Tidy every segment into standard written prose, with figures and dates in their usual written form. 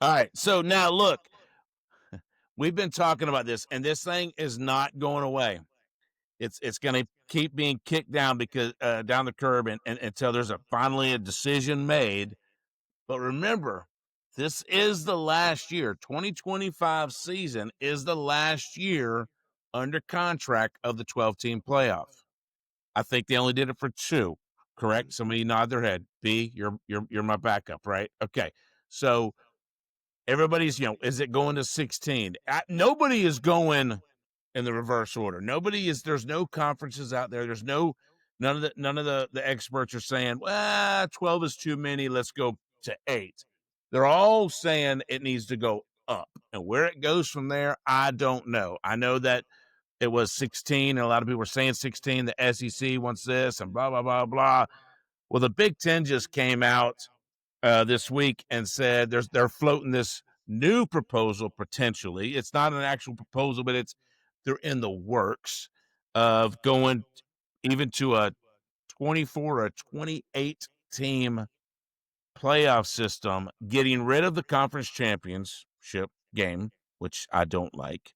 All right. So now look, we've been talking about this, and this thing is not going away. It's going to keep being kicked down because down the curb, and until there's finally a decision made. But remember, this is the last year. 2025 season is the last year under contract of the 12-team playoff. I think they only did it for 2. Correct? Somebody nod their head. B, you're my backup, right? Okay. So everybody's, is it going to 16? Nobody is going in the reverse order. There's no conferences out there. None of the experts are saying, well, 12 is too many. Let's go to 8. They're all saying it needs to go up. And where it goes from there, I don't know. I know that it was 16, and a lot of people were saying 16. The SEC wants this and blah, blah, blah, blah. Well, the Big Ten just came out this week and said they're floating this new proposal potentially. It's not an actual proposal, but they're in the works of going even to a 24 or 28 team playoff system, getting rid of the conference championship game, which I don't like.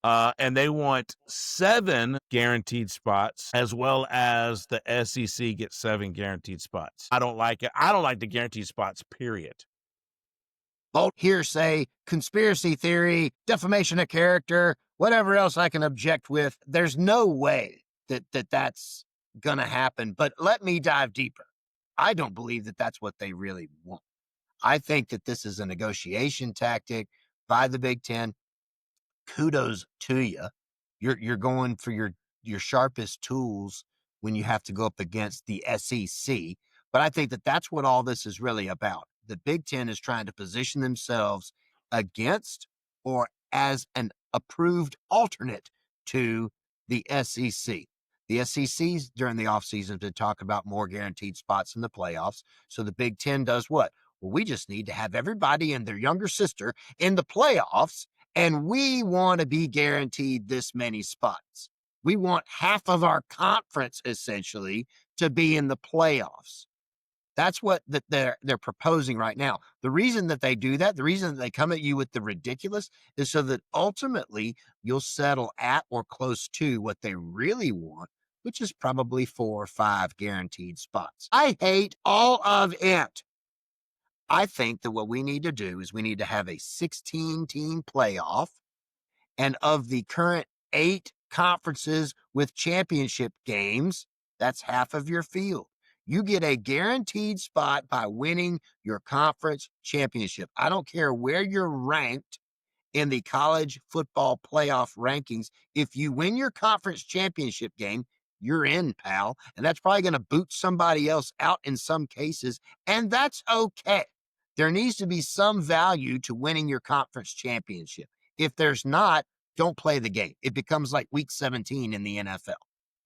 And they want 7 guaranteed spots, as well as the SEC gets 7 guaranteed spots. I don't like it. I don't like the guaranteed spots, period. Both hearsay, conspiracy theory, defamation of character, whatever else I can object with. There's no way that's going to happen. But let me dive deeper. I don't believe that that's what they really want. I think that this is a negotiation tactic by the Big Ten. Kudos to you. You're going for your sharpest tools when you have to go up against the SEC. But I think that that's what all this is really about. The Big Ten is trying to position themselves against or as an approved alternate to the SEC. The SEC's during the offseason to talk about more guaranteed spots in the playoffs. So the Big Ten does what? Well, we just need to have everybody and their younger sister in the playoffs, and we want to be guaranteed this many spots. We want half of our conference, essentially, to be in the playoffs. That's what they're proposing right now. The reason that they do that, the reason that they come at you with the ridiculous, is so that ultimately you'll settle at or close to what they really want, which is probably 4 or 5 guaranteed spots. I hate all of it. I think that what we need to do is we need to have a 16-team playoff, and of the current 8 conferences with championship games, that's half of your field. You get a guaranteed spot by winning your conference championship. I don't care where you're ranked in the college football playoff rankings. If you win your conference championship game, you're in, pal. And that's probably going to boot somebody else out in some cases. And that's okay. There needs to be some value to winning your conference championship. If there's not, don't play the game. It becomes like week 17 in the NFL.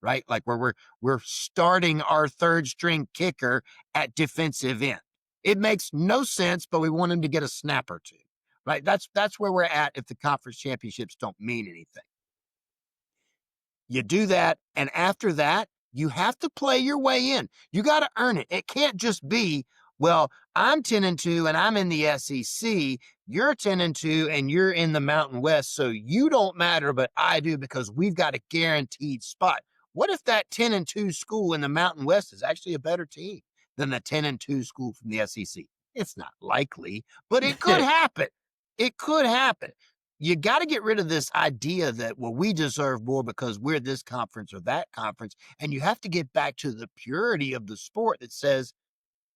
Right? Like where we're starting our third string kicker at defensive end. It makes no sense, but we want him to get a snap or 2. Right? That's where we're at if the conference championships don't mean anything. You do that, and after that, you have to play your way in. You got to earn it. It can't just be, well, I'm 10-2 and I'm in the SEC. You're 10-2 and you're in the Mountain West, so you don't matter, but I do because we've got a guaranteed spot. What if that 10-2 school in the Mountain West is actually a better team than the 10-2 school from the SEC? It's not likely, but it could happen. It could happen. You got to get rid of this idea that, well, we deserve more because we're this conference or that conference. And you have to get back to the purity of the sport that says,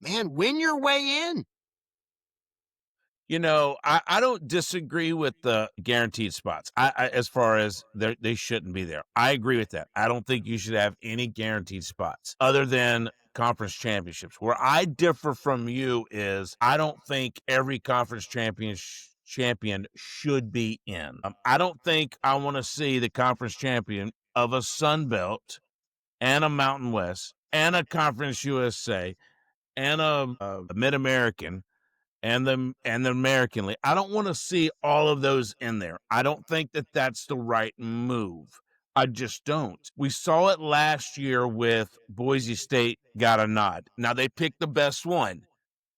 man, win your way in. I don't disagree with the guaranteed spots. As far as they shouldn't be there. I agree with that. I don't think you should have any guaranteed spots other than conference championships. Where I differ from you is I don't think every conference champion should be in. I don't think I want to see the conference champion of a Sun Belt and a Mountain West and a Conference USA and a Mid-American and the American League. I don't want to see all of those in there. I don't think that that's the right move. I just don't. We saw it last year with Boise State got a nod. Now they picked the best one.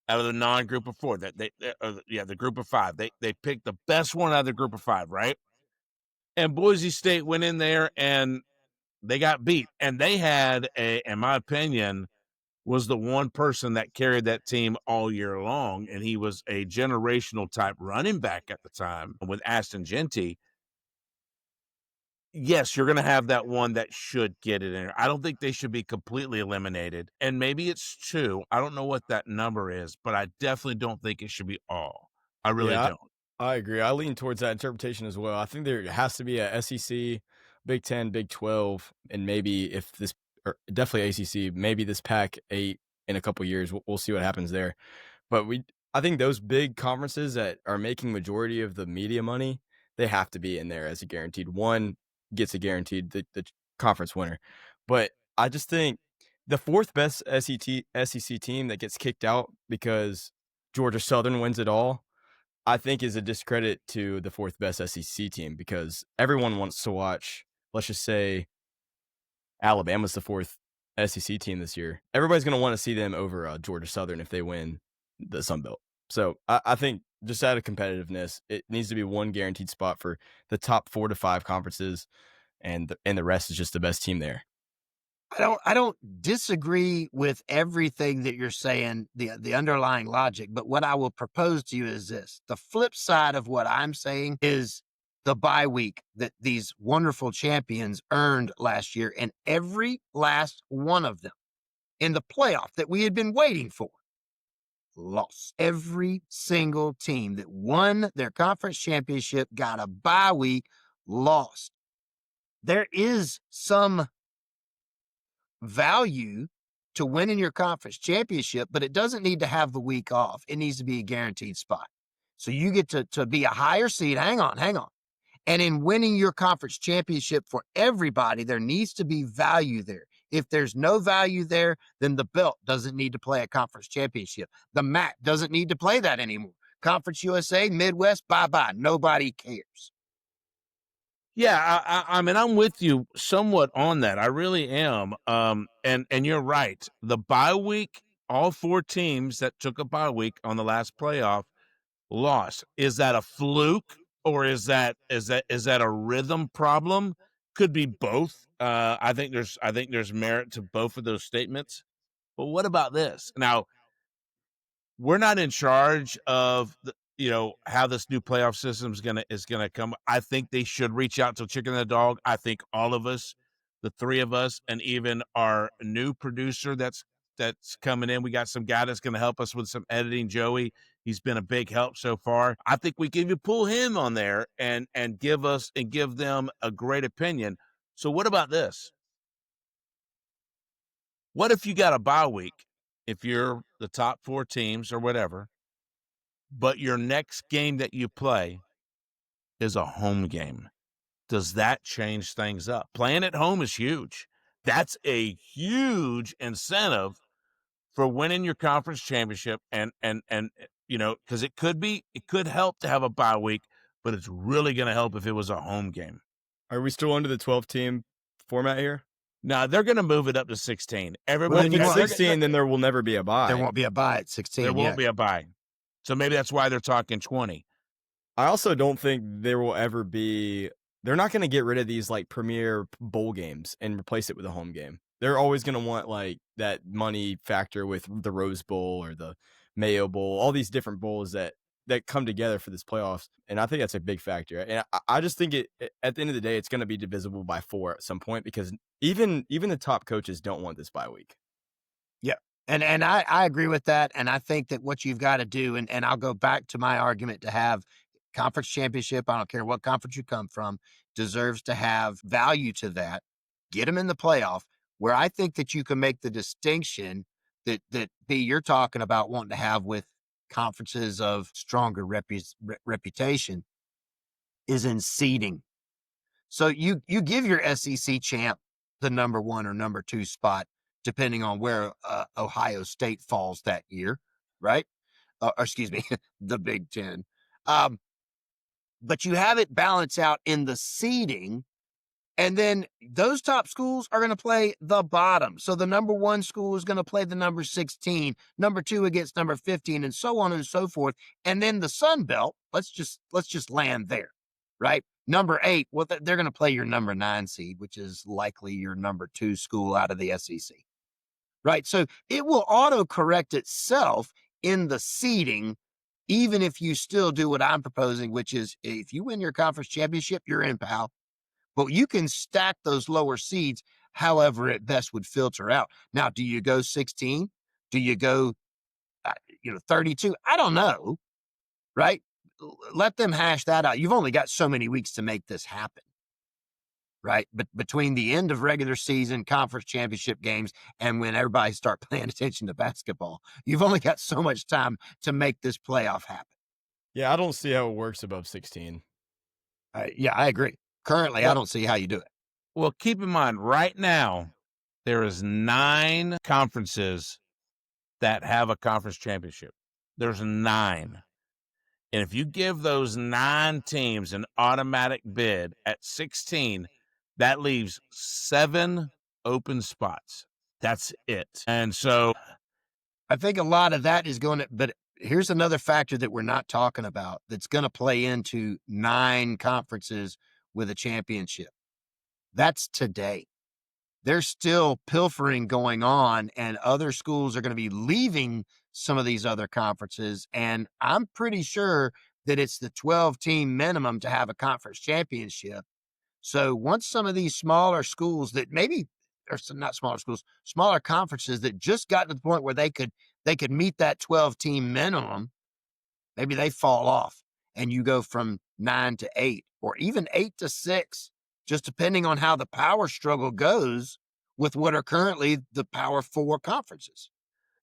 out of the non-group of 4 that the group of 5. They picked the best one out of the group of 5, right? And Boise State went in there and they got beat. And they had in my opinion, was the one person that carried that team all year long, and he was a generational type running back at the time with Ashton Genty. Yes, you're going to have that one that should get it in there. I don't think they should be completely eliminated. And maybe it's 2. I don't know what that number is, but I definitely don't think it should be all. I really Yeah, don't. I agree. I lean towards that interpretation as well. I think there has to be a SEC, Big 10, Big 12, and maybe if this or definitely ACC, maybe this Pac 8 in a couple years. We'll see what happens there. But I think those big conferences that are making majority of the media money, they have to be in there as a guaranteed. One gets a guaranteed the conference winner. But I just think the fourth best SEC team that gets kicked out because Georgia Southern wins it all, I think is a discredit to the fourth best SEC team because everyone wants to watch, let's just say Alabama's the fourth SEC team this year. Everybody's going to want to see them over Georgia Southern if they win the Sun Belt. So I think just out of competitiveness, it needs to be one guaranteed spot for the top 4 to 5 conferences, and the rest is just the best team there. I don't disagree with everything that you're saying, the underlying logic, but what I will propose to you is this. The flip side of what I'm saying is the bye week that these wonderful champions earned last year, and every last one of them in the playoff that we had been waiting for lost. Every single team that won their conference championship, got a bye week, lost. There is some value to winning your conference championship, but it doesn't need to have the week off. It needs to be a guaranteed spot. So you get to be a higher seed. Hang on. And in winning your conference championship for everybody, there needs to be value there. If there's no value there, then the belt doesn't need to play a conference championship. The MAC doesn't need to play that anymore. Conference USA, Midwest, bye-bye. Nobody cares. Yeah, I mean, I'm with you somewhat on that. I really am. And you're right. The bye week, all 4 teams that took a bye week on the last playoff lost. Is that a fluke or is that a rhythm problem? Could be both. I think there's merit to both of those statements. But what about this? Now, we're not in charge of how this new playoff system is gonna come. I think they should reach out to Chicken and the Dog. I think all of us, the 3 of us, and even our new producer that's coming in. We got some guy that's gonna help us with some editing, Joey. He's been a big help so far. I think we can even pull him on there and give them a great opinion. So what about this? What if you got a bye week, if you're the top 4 teams or whatever, but your next game that you play is a home game? Does that change things up? Playing at home is huge. That's a huge incentive for winning your conference championship and because it could help to have a bye week, but it's really going to help if it was a home game. Are we still under the 12-team format here? Now they're going to move it up to 16. Well, Everybody, if it's 16, then there will never be a bye. There won't be a bye at 16. there won't be a bye. So maybe that's why they're talking 20. I also don't think there will ever be. They're not going to get rid of these like premier bowl games and replace it with a home game. They're always going to want like that money factor with the Rose Bowl or the Mayo Bowl, all these different bowls that come together for this playoffs. And I think that's a big factor. And I just think at the end of the day, it's going to be divisible by 4 at some point because even the top coaches don't want this bye week. Yeah. And I agree with that. And I think that what you've got to do, and I'll go back to my argument to have conference championship, I don't care what conference you come from, deserves to have value to that. Get them in the playoff, where I think that you can make the distinction that B, you're talking about wanting to have with conferences of stronger reputation is in seeding. So you give your SEC champ the number 1 or number 2 spot, depending on where Ohio State falls that year, right? Or excuse me, the Big Ten. But you have it balance out in the seeding And then those top schools are going to play the bottom. So the number 1 school is going to play the number 16, number 2 against number 15, and so on and so forth. And then the Sun Belt, let's just land there, right? Number 8, well, they're going to play your number 9 seed, which is likely your number 2 school out of the SEC, right? So it will auto-correct itself in the seeding, even if you still do what I'm proposing, which is if you win your conference championship, you're in, pal. But you can stack those lower seeds however it best would filter out. Now, do you go 16? Do you go 32? I don't know, right? Let them hash that out. You've only got so many weeks to make this happen, right? But between the end of regular season, conference championship games, and when everybody start paying attention to basketball, you've only got so much time to make this playoff happen. Yeah, I don't see how it works above 16. Yeah, I agree. Currently, I don't see how you do it. Well, keep in mind, right now, there is 9 conferences that have a conference championship. There's 9. And if you give those 9 teams an automatic bid at 16, that leaves 7 open spots. That's it. And so I think a lot of that is going to, but here's another factor that we're not talking about that's going to play into 9 conferences with a championship. That's today. There's still pilfering going on, and other schools are going to be leaving some of these other conferences. And I'm pretty sure that it's the 12-team minimum to have a conference championship. So once some of these smaller schools that maybe, or some, not smaller schools, smaller conferences that just got to the point where they could meet that 12-team minimum, maybe they fall off and you go from 9 to 8 or even 8 to 6, just depending on how the power struggle goes with what are currently the Power 4 conferences.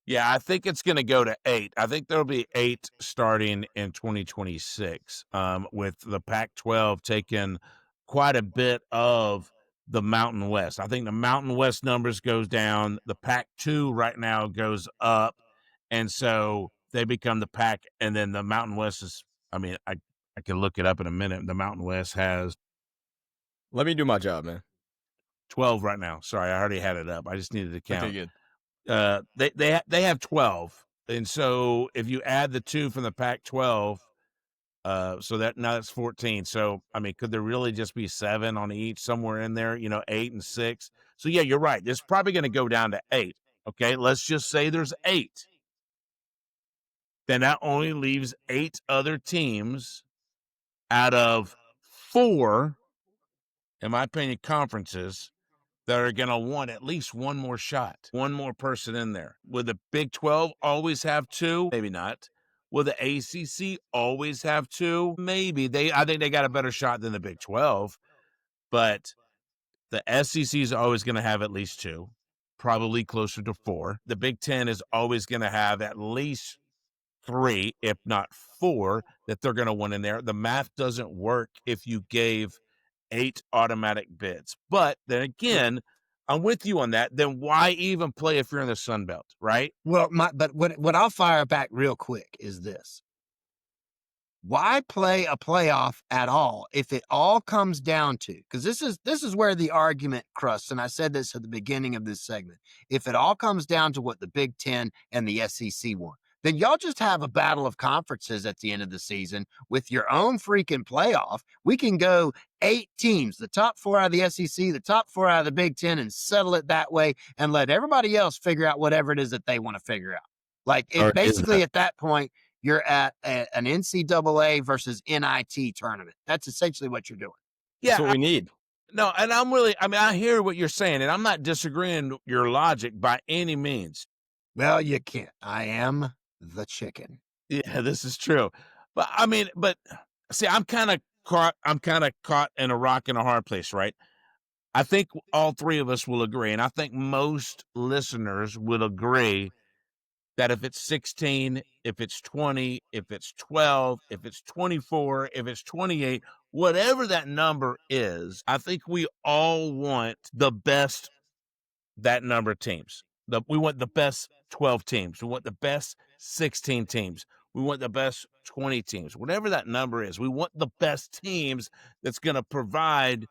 yeah, I think it's going to go to 8. I think there'll be 8 starting in 2026, with the Pac-12 taking quite a bit of the Mountain West. I think the Mountain West numbers goes down. The Pac-2 right now goes up, and so they become the Pac. And then the Mountain West is. I mean, I can look it up in a minute. The Mountain West has Let me do my job, man. 12 right now. Sorry, I already had it up. I just needed to count. Okay, good. They have 12, and so if you add the 2 from the Pac-12, so that now that's 14. So I mean, could there really just be 7 on each, somewhere in there? 8 and 6. So yeah, you're right. This is probably going to go down to 8. Okay, let's just say there's 8. Then that only leaves 8 other teams out of 4, in my opinion, conferences that are going to want at least one more shot, one more person in there. Will the Big 12 always have 2? Maybe not. Will the ACC always have 2? Maybe. I think they got a better shot than the Big 12, but the SEC is always going to have at least 2, probably closer to 4. The Big 10 is always going to have at least 3, if not 4, that they're going to want in there. The math doesn't work if you gave 8 automatic bids. But then again, I'm with you on that. Then why even play if you're in the Sun Belt, right? Well, but what I'll fire back real quick is this. Why play a playoff at all if it all comes down to, because this is where the argument crusts, and I said this at the beginning of this segment. If it all comes down to what the Big 10 and the SEC want, then y'all just have a battle of conferences at the end of the season with your own freaking playoff. We can go 8 teams, the top 4 out of the SEC, the top 4 out of the Big 10, and settle it that way and let everybody else figure out whatever it is that they want to figure out. Like, it basically at that point, you're at an NCAA versus NIT tournament. That's essentially what you're doing. Yeah, That's what we need. No, and I hear what you're saying, and I'm not disagreeing your logic by any means. Well, you can't. I am the chicken. Yeah, this is true. But I mean, see, I'm kind of caught in a rock and a hard place, right? I think all 3 of us will agree, and I think most listeners will agree that if it's 16, if it's 20, if it's 12, if it's 24, if it's 28, whatever that number is, I think we all want the best that number of teams. We want the best 12 teams. We want the best 16 teams. We want the best 20 teams. Whatever that number is, we want the best teams that's going to provide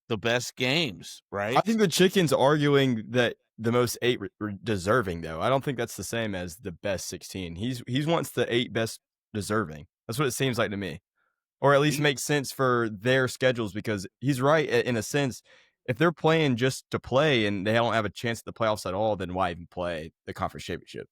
the best games, right? I think the Chicken's arguing that the most 8 deserving, though. I don't think that's the same as the best 16. He's wants the 8 best deserving. That's what it seems like to me. Or at least makes sense for their schedules because he's right in a sense. If they're playing just to play and they don't have a chance at the playoffs at all, then why even play the conference championship?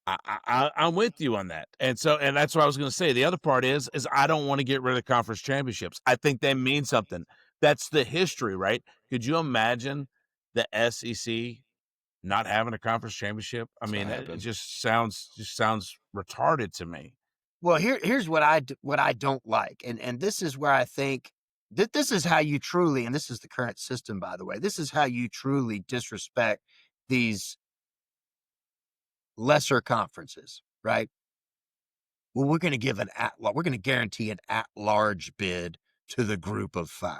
I'm with you on that. And that's what I was going to say. The other part is I don't want to get rid of the conference championships. I think they mean something. That's the history, right? Could you imagine the SEC not having a conference championship? I mean, it just sounds retarded to me. Well, here's what I don't like, and this is where I think that this is how you truly, and this is the current system, by the way, this is how you truly disrespect these lesser conferences, right? Well, we're going to guarantee an at-large bid to the group of 5.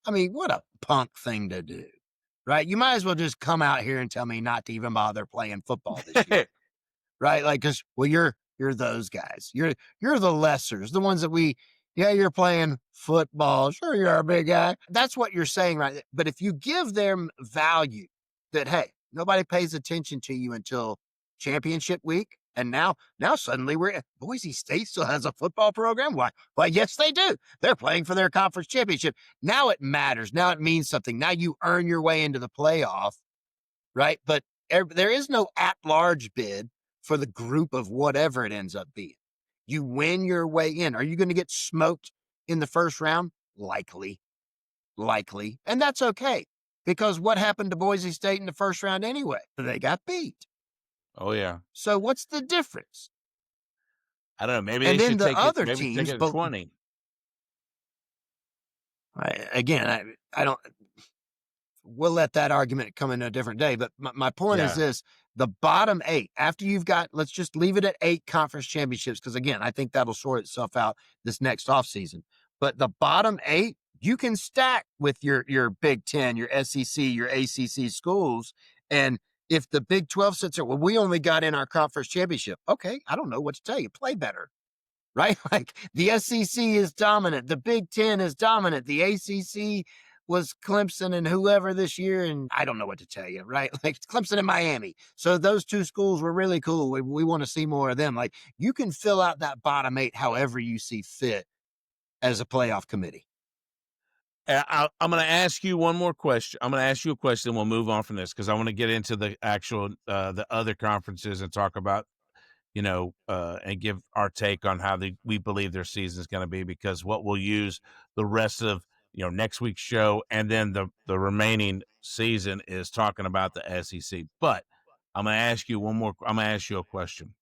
I mean, what a punk thing to do, right? You might as well just come out here and tell me not to even bother playing football this year. Right? Like, cause you're those guys. You're the lessers, the ones that you're playing football. Sure, you're a big guy. That's what you're saying, right? But if you give them value that, hey, nobody pays attention to you until championship week. And now suddenly Boise State still has a football program. Why? Why, yes, they do. They're playing for their conference championship. Now it matters. Now it means something. Now you earn your way into the playoff, right? But there is no at-large bid for the group of whatever it ends up being. You win your way in. Are you going to get smoked in the first round? Likely. And that's okay, because what happened to Boise State in the first round anyway? They got beat. Oh, yeah. So what's the difference? I don't know. Maybe And they then should the take other it, teams, take it to 20. I don't. We'll let that argument come in a different day. But my point is this: the bottom 8, after you've got, let's just leave it at 8 conference championships, because again, I think that'll sort itself out this next offseason. But the bottom 8, you can stack with your Big Ten, your SEC, your ACC schools. And if the Big 12 sits there, well, we only got in our conference championship. Okay, I don't know what to tell you. Play better. Right? Like, the SEC is dominant. The Big Ten is dominant. The ACC was Clemson and whoever this year, and I don't know what to tell you, right? Like, Clemson and Miami. So those 2 schools were really cool. We want to see more of them. Like, you can fill out that bottom 8 however you see fit as a playoff committee. I'm going to ask you one more question. I'm going to ask you a question, and we'll move on from this, because I want to get into the actual the other conferences and talk about, and give our take on how we believe their season is going to be, because what we'll use the rest of next week's show and then the remaining season is talking about the SEC. But I'm going to ask you a question.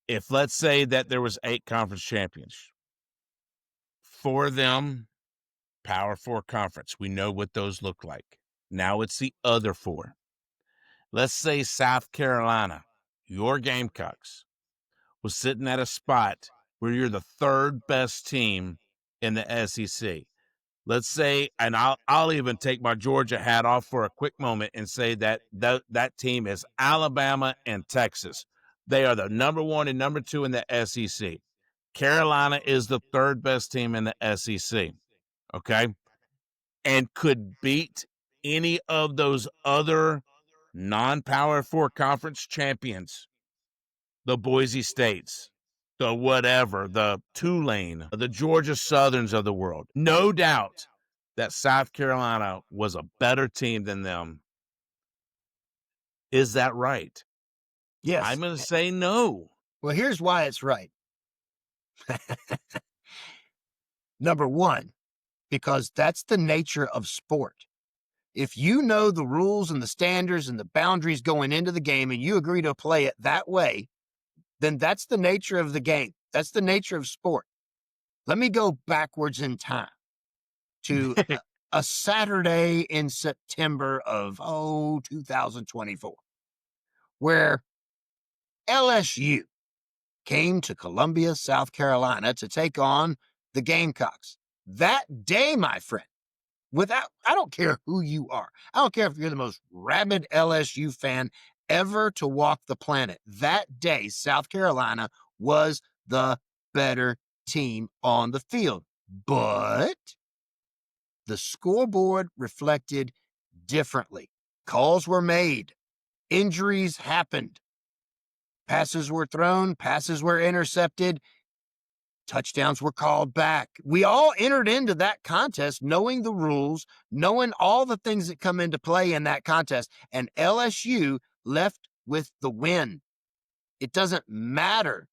If, let's say that there was 8 conference champions, 4 of them Power 4 conference, we know what those look like. Now it's the other 4. Let's say South Carolina, your Gamecocks, was sitting at a spot where you're the 3rd best team in the SEC. Let's say, and I'll even take my Georgia hat off for a quick moment and say that team is Alabama and Texas. They are the number 1 and number 2 in the SEC. Carolina is the 3rd best team in the SEC. Okay? And could beat any of those other non-Power 4 conference champions, the Boise States, the whatever, the Tulane, the Georgia Southerns of the world. No doubt that South Carolina was a better team than them. Is that right? Yes. I'm going to say no. Well, here's why it's right. Number 1, because that's the nature of sport. If you know the rules and the standards and the boundaries going into the game and you agree to play it that way, then that's the nature of the game. That's the nature of sport. Let me go backwards in time to a Saturday in September of 2024, where LSU came to Columbia, South Carolina to take on the Gamecocks. That day, my friend, I don't care who you are. I don't care if you're the most rabid LSU fan ever to walk the planet. That day, South Carolina was the better team on the field. But the scoreboard reflected differently. Calls were made. Injuries happened. Passes were thrown. Passes were intercepted. Touchdowns were called back. We all entered into that contest knowing the rules, knowing all the things that come into play in that contest, and LSU left with the win. It doesn't matter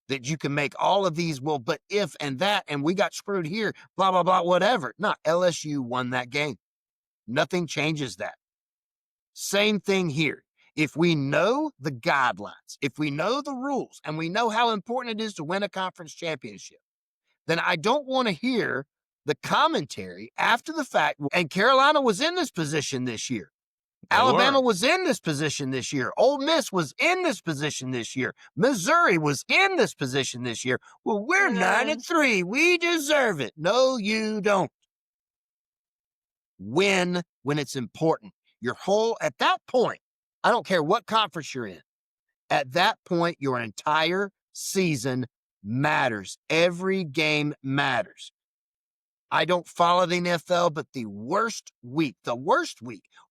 that you can make all of these, well, but if and that, and we got screwed here, blah, blah, blah, whatever. No, LSU won that game. Nothing changes that. Same thing here. If we know the guidelines, if we know the rules, and we know how important it is to win a conference championship, then I don't want to hear the commentary after the fact. And Carolina was in this position this year. Alabama was in this position this year. Ole Miss was in this position this year. Missouri was in this position this year. Well, we're 9-3. We deserve it. No, you don't. Win when it's important. At that point, I don't care what conference you're in. At that point, your entire season matters. Every game matters. I don't follow the NFL, but the worst week,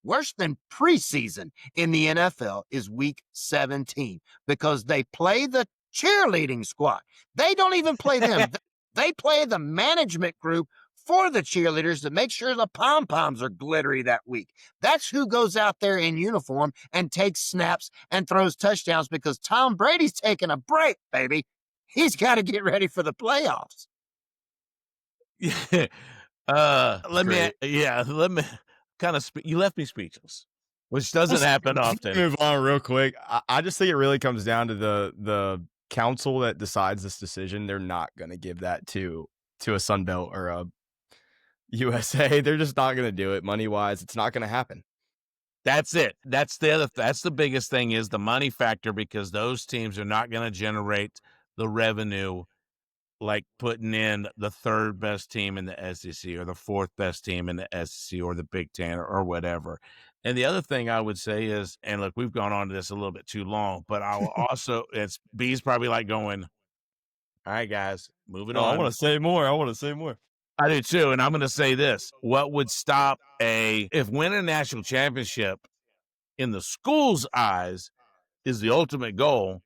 worse than preseason in the NFL is week 17 because they play the cheerleading squad. They don't even play them. They play the management group for the cheerleaders to make sure the pom-poms are glittery that week. That's who goes out there in uniform and takes snaps and throws touchdowns because Tom Brady's taking a break, baby. He's got to get ready for the playoffs. Let me kind of you left me speechless, which doesn't happen often. Move on real quick. I just think it really comes down to the council that decides this decision. They're not going to give that to a Sun Belt or a USA. They're just not going to do it money wise. It's not going to happen. That's it. That's the biggest thing is the money factor because those teams are not going to generate the revenue like putting in the third best team in the SEC or the fourth best team in the SEC or the Big Ten or whatever. And the other thing I would say is, and look, we've gone on to this a little bit too long, but I will also, B's probably like going, all right, guys, moving on. I want to say more. I do too. And I'm going to say this. What would stop if winning a national championship in the school's eyes is the ultimate goal,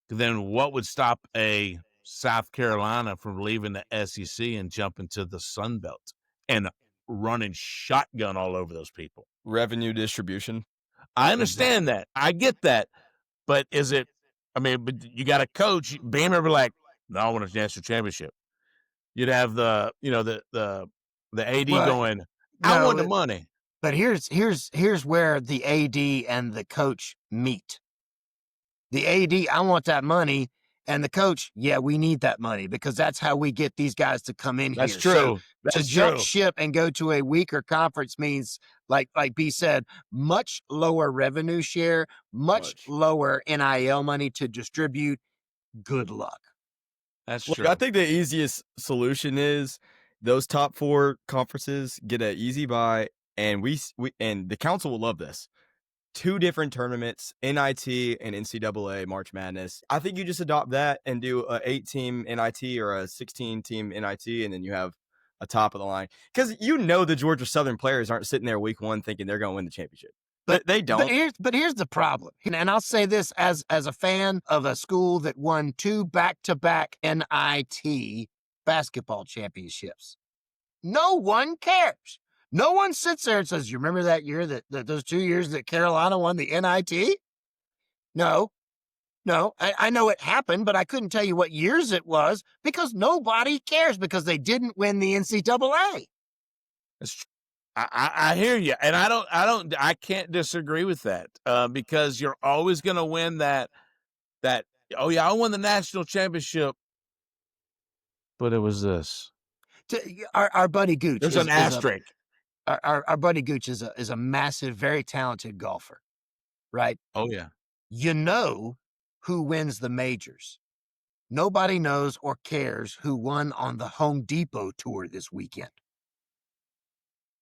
then what would stop a South Carolina from leaving the SEC and jumping to the Sun Belt and running shotgun all over those people? Revenue distribution. I understand that. I get that. But but you got a coach, Beamer be like, no, I want a national championship. You'd have the AD going, I want the money. But here's where the AD and the coach meet. The AD, I want that money. And the coach, yeah, we need that money because that's how we get these guys to come in That's here. True. So to jump ship and go to a weaker conference means, like B said, much lower revenue share, much lower NIL money to distribute. Good luck. That's true. I think the easiest solution is those top 4 conferences get an easy bye, and we and the council will love this. 2 different tournaments, NIT and NCAA March Madness. I think you just adopt that and do a 8-team NIT or a 16-team NIT, and then you have a top of the line. Because the Georgia Southern players aren't sitting there week 1 thinking they're going to win the championship. But they don't. But here's the problem. And I'll say this as a fan of a school that won 2 back-to-back NIT basketball championships. No one cares. No one sits there and says, you remember that year that those 2 years that Carolina won the NIT? No. I know it happened, but I couldn't tell you what years it was because nobody cares because they didn't win the NCAA. That's true. I hear you, and I can't disagree with that because you're always going to win that. Oh yeah, I won the national championship, but it was this. Our buddy Gooch. There's an asterisk. Our buddy Gooch is a massive, very talented golfer, right? Oh yeah. You know who wins the majors. Nobody knows or cares who won on the Home Depot tour this weekend.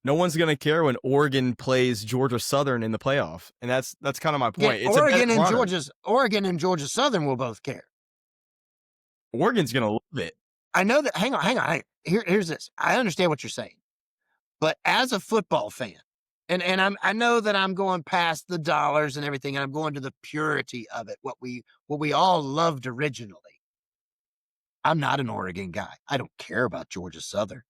No one's going to care when Oregon plays Georgia Southern in the playoff. And that's kind of my point. Yeah, Oregon and Georgia Southern will both care. Oregon's going to love it. I know that. Hang on. Here's this. I understand what you're saying, but as a football fan, and I know that I'm going past the dollars and everything, and I'm going to the purity of it. What we all loved originally. I'm not an Oregon guy. I don't care about Georgia Southern.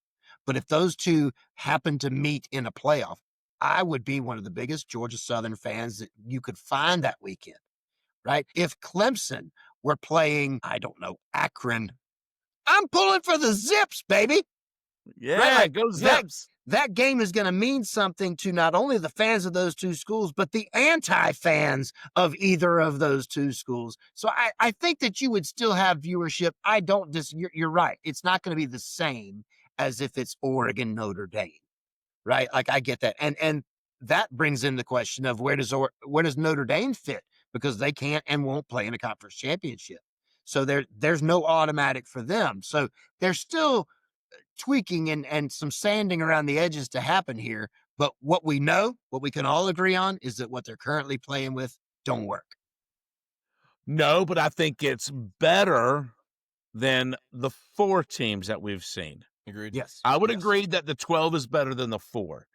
But if those two happen to meet in a playoff, I would be one of the biggest Georgia Southern fans that you could find that weekend, right? If Clemson were playing, I don't know, Akron, I'm pulling for the Zips, baby. Yeah, Right? Like go Zips. That game is going to mean something to not only the fans of those two schools, but the anti-fans of either of those two schools. So I think that you would still have viewership. I don't you're right. It's not going to be the same as if it's Oregon, Notre Dame, right? Like I get that. And that brings in the question of where does Notre Dame fit? Because they can't and won't play in a conference championship. So there's no automatic for them. So there's still tweaking and some sanding around the edges to happen here. But what we can all agree on is that what they're currently playing with don't work. No, but I think it's better than the 4 teams that we've seen. Agreed. Yes. I would agree that the 12 is better than the 4.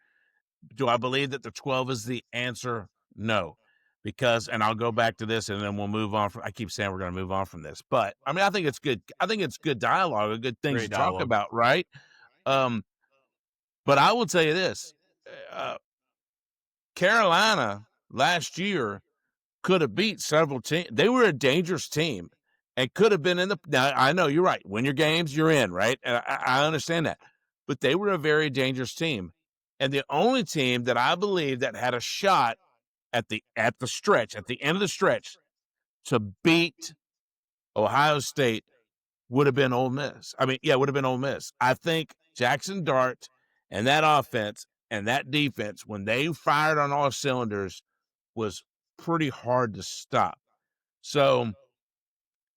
Do I believe that the 12 is the answer? No. Because, and I'll go back to this and then we'll move on I keep saying we're going to move on from this, but I mean, I think it's good. I think it's good dialogue, a good things Great to talk dialogue. about, right? But I will tell you this, Carolina last year could have beat several teams. They were a dangerous team and could have been in the. Now, I know you're right. Win your games, you're in, right? And I understand that. But they were a very dangerous team. And the only team that I believe that had a shot at the end of the stretch, to beat Ohio State would have been Ole Miss. I mean, yeah, would have been Ole Miss. I think Jackson Dart and that offense and that defense, when they fired on all cylinders, was pretty hard to stop. So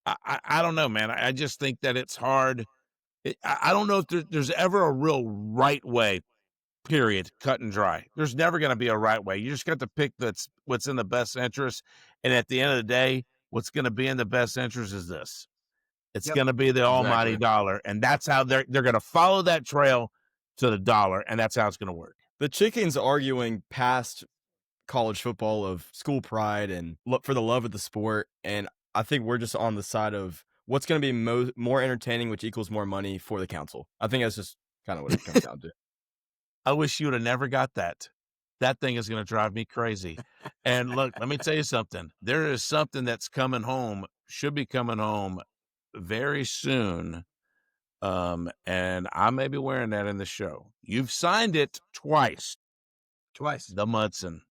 I don't know, man. I just think that it's hard. I don't know if there's ever a real right way, period, cut and dry. There's never going to be a right way. You just got to pick what's in the best interest. And at the end of the day, what's going to be in the best interest is this. It's going to be the almighty dollar. And that's how they're going to follow that trail to the dollar. And that's how it's going to work. The chicken's arguing past college football of school pride and for the love of the sport. And I think we're just on the side of what's going to be more entertaining, which equals more money for the council. I think that's just kind of what it comes down to. I wish you would have never got that. That thing is going to drive me crazy. And look, let me tell you something. There is something that's coming home, should be coming home very soon. And I may be wearing that in the show. You've signed it twice. Twice. The Mudson.